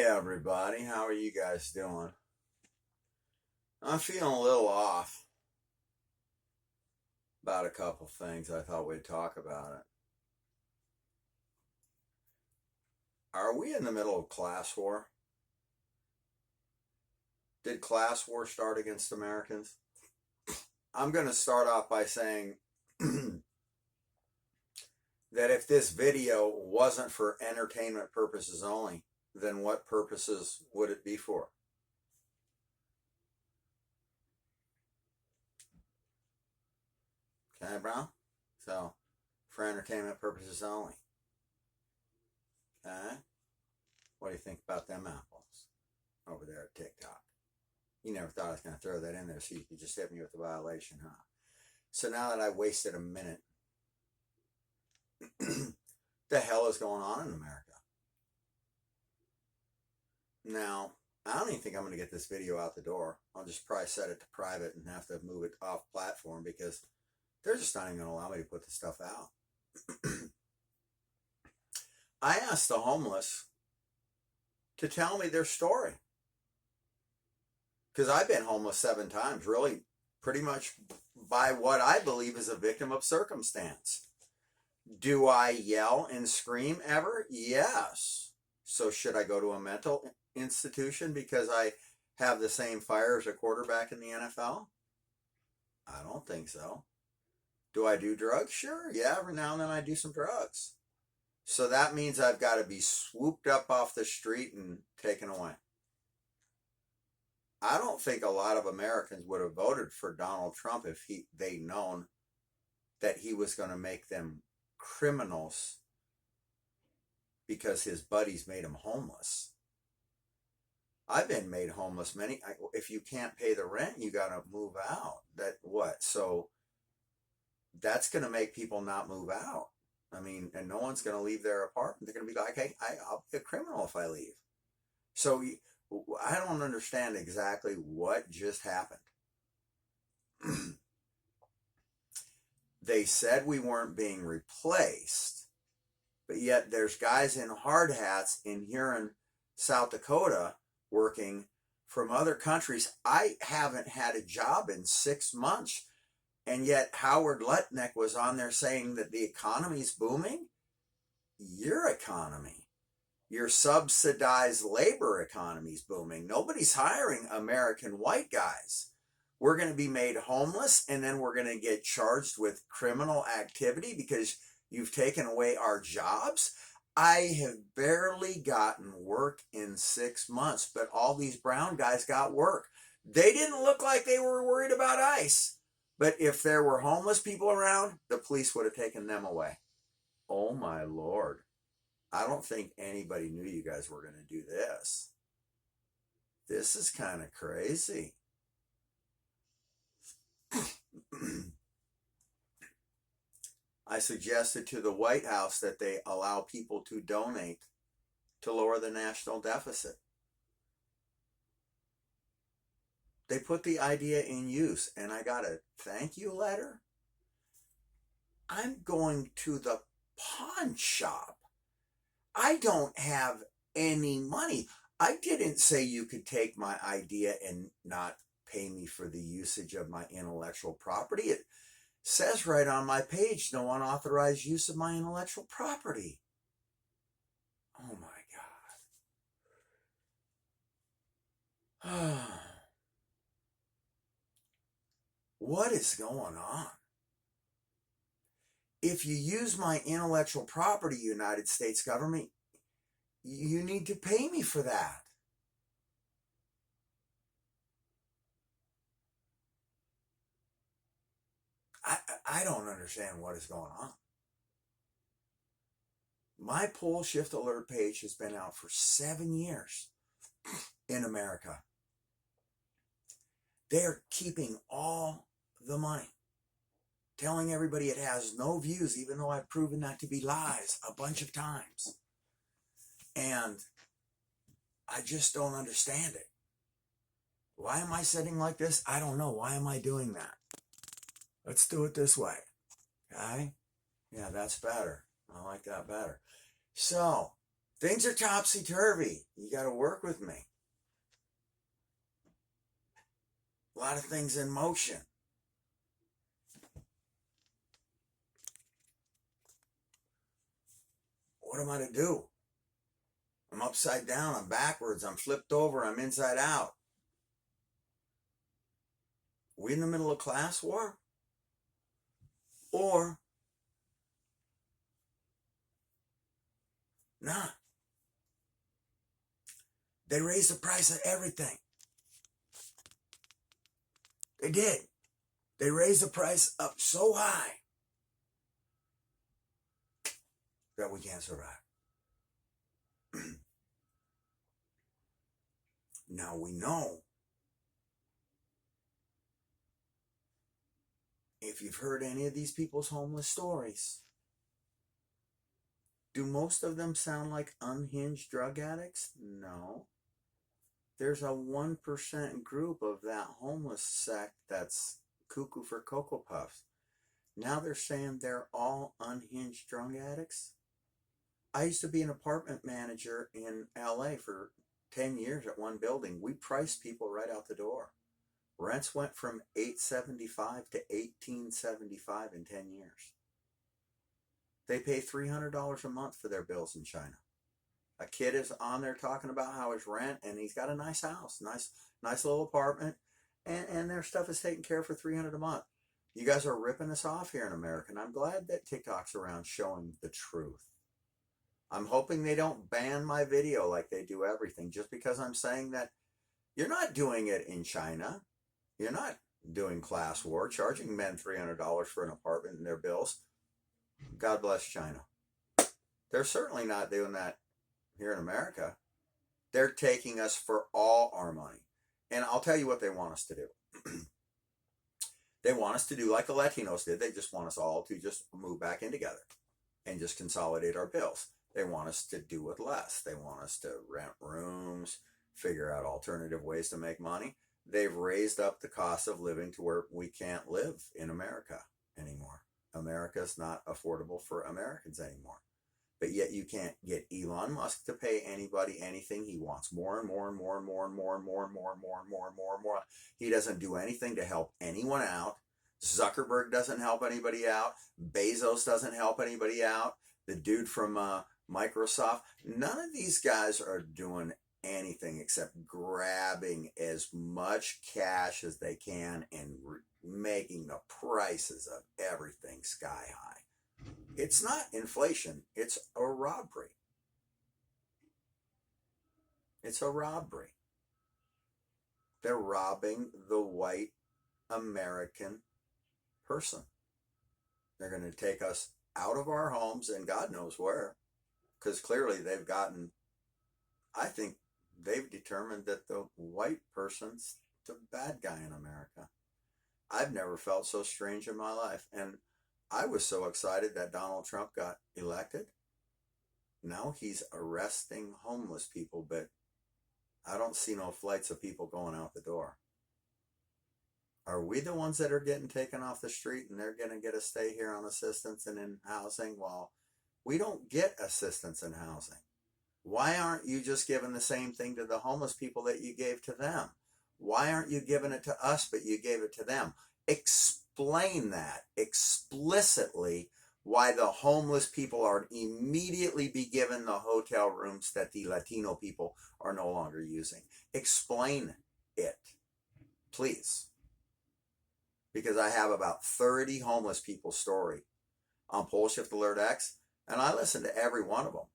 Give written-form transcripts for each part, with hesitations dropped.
everybody, how are you guys doing? I'm feeling a little off about a couple things. I thought we'd talk about it. Are we in the middle of class war? Did class war start against Americans? I'm going to start off by saying that if this video wasn't for entertainment purposes only, then what purposes would it be for? Okay, Brown? So, for entertainment purposes only. Okay? What do you think about them apples over there at TikTok? You never thought I was going to throw that in there so you could just hit me with a violation, huh? So now that I wasted a minute, the hell is going on in America? Now, I don't even think I'm going to get this video out the door. I'll just probably set it to private and have to move it off platform because they're just not even going to allow me to put this stuff out. I asked the homeless to tell me their story. Because I've been homeless 7 times, really pretty much by what I believe is a victim of circumstance. Do I yell and scream ever? Yes. So should I go to a mental institution because I have the same fire as a quarterback in the NFL? I don't think so. Do I do drugs? Sure. Yeah, every now and then I do some drugs. So that means I've got to be swooped up off the street and taken away. I don't think a lot of Americans would have voted for Donald Trump if they'd known that he was going to make them criminals because his buddies made him homeless. I've been made homeless if you can't pay the rent, you got to move out. So that's going to make people not move out. I mean, and no one's going to leave their apartment. They're going to be like, hey, I'll be a criminal if I leave. So I don't understand exactly what just happened. They said we weren't being replaced, but yet there's guys in hard hats here in South Dakota working from other countries. I haven't had a job in 6 months, and yet Howard Lutnick was on there saying that the economy's booming. Your economy. Your subsidized labor economy is booming. Nobody's hiring American white guys. We're going to be made homeless, and then we're going to get charged with criminal activity because you've taken away our jobs. I have barely gotten work in 6 months, but all these brown guys got work. They didn't look like they were worried about ICE. But if there were homeless people around, the police would have taken them away. Oh my Lord. I don't think anybody knew you guys were going to do this. This is kind of crazy. I suggested to the White House that they allow people to donate to lower the national deficit. They put the idea in use, and I got a thank you letter. I'm going to the pawn shop. I don't have any money. I didn't say you could take my idea and not pay me for the usage of my intellectual property. It says right on my page, no unauthorized use of my intellectual property. Oh my God. What is going on? If you use my intellectual property, United States government, you need to pay me for that. I don't understand what is going on. My Poleshift alert page has been out for 7 years in America. They're keeping all the money, telling everybody it has no views, even though I've proven that to be lies a bunch of times. And I just don't understand it. Why am I sitting like this? I don't know. Why am I doing that? Let's do it this way. Okay? Yeah, that's better. I like that better. So, Things are topsy-turvy. You got to work with me. A lot of things in motion. What am I to do? I'm upside down, I'm backwards, I'm flipped over, I'm inside out. We in the middle of class war? Or not? They raised the price of everything. They did. They raised the price up so high that we can't survive. Now we know, if you've heard any of these people's homeless stories, do most of them sound like unhinged drug addicts? No. There's a 1% group of that homeless sect that's cuckoo for Cocoa Puffs. Now they're saying they're all unhinged drug addicts. I used to be an apartment manager in LA for 10 years at one building. We priced people right out the door. Rents went from $875 to $1875 in 10 years. They pay $300 a month for their bills in China. A kid is on there talking about how his rent, and he's got a nice house, nice little apartment, and their stuff is taken care of for $300 a month. You guys are ripping us off here in America, and I'm glad that TikTok's around showing the truth. I'm hoping they don't ban my video like they do everything, just because I'm saying that you're not doing it in China. You're not doing class war, charging men $300 for an apartment and their bills. God bless China. They're certainly not doing that here in America. They're taking us for all our money. And I'll tell you what they want us to do. They want us to do like the Latinos did. They just want us all to just move back in together and just consolidate our bills. They want us to do with less. They want us to rent rooms, figure out alternative ways to make money. They've raised up the cost of living to where we can't live in America anymore. America's not affordable for Americans anymore. But yet you can't get Elon Musk to pay anybody anything. He wants more and more and more and more and more and more and more and more and more and more and more. He doesn't do anything to help anyone out. Zuckerberg doesn't help anybody out. Bezos doesn't help anybody out. The dude from Microsoft. None of these guys are doing anything except grabbing as much cash as they can and making the prices of everything sky high. It's not inflation, it's a robbery. It's a robbery. They're robbing the white American person. They're going to take us out of our homes and God knows where, because clearly they've gotten, I think they've determined that the white person's the bad guy in America. I've never felt so strange in my life. And I was so excited that Donald Trump got elected. Now he's arresting homeless people, but I don't see no flights of people going out the door. Are we the ones that are getting taken off the street and they're going to get a stay here on assistance and in housing? Well, we don't get assistance in housing. Why aren't you just giving the same thing to the homeless people that you gave to them? Why aren't you giving it to us, but you gave it to them? Explain that explicitly, why the homeless people are immediately be given the hotel rooms that the Latino people are no longer using. Explain it, please. Because I have about 30 homeless people's story on Poleshift Alert X, and I listen to every one of them.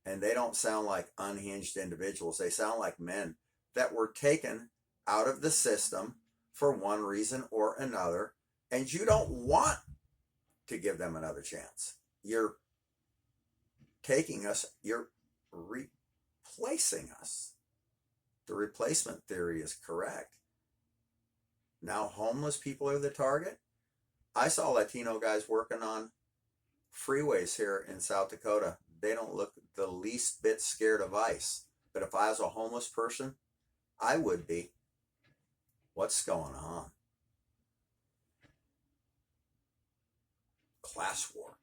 And they don't sound like unhinged individuals. They sound like men that were taken out of the system for one reason or another, and you don't want to give them another chance. You're taking us, you're replacing us. The replacement theory is correct. Now homeless people are the target. I saw Latino guys working on freeways here in South Dakota. They don't look the least bit scared of ICE. But if I was a homeless person, I would be. What's going on? Class war.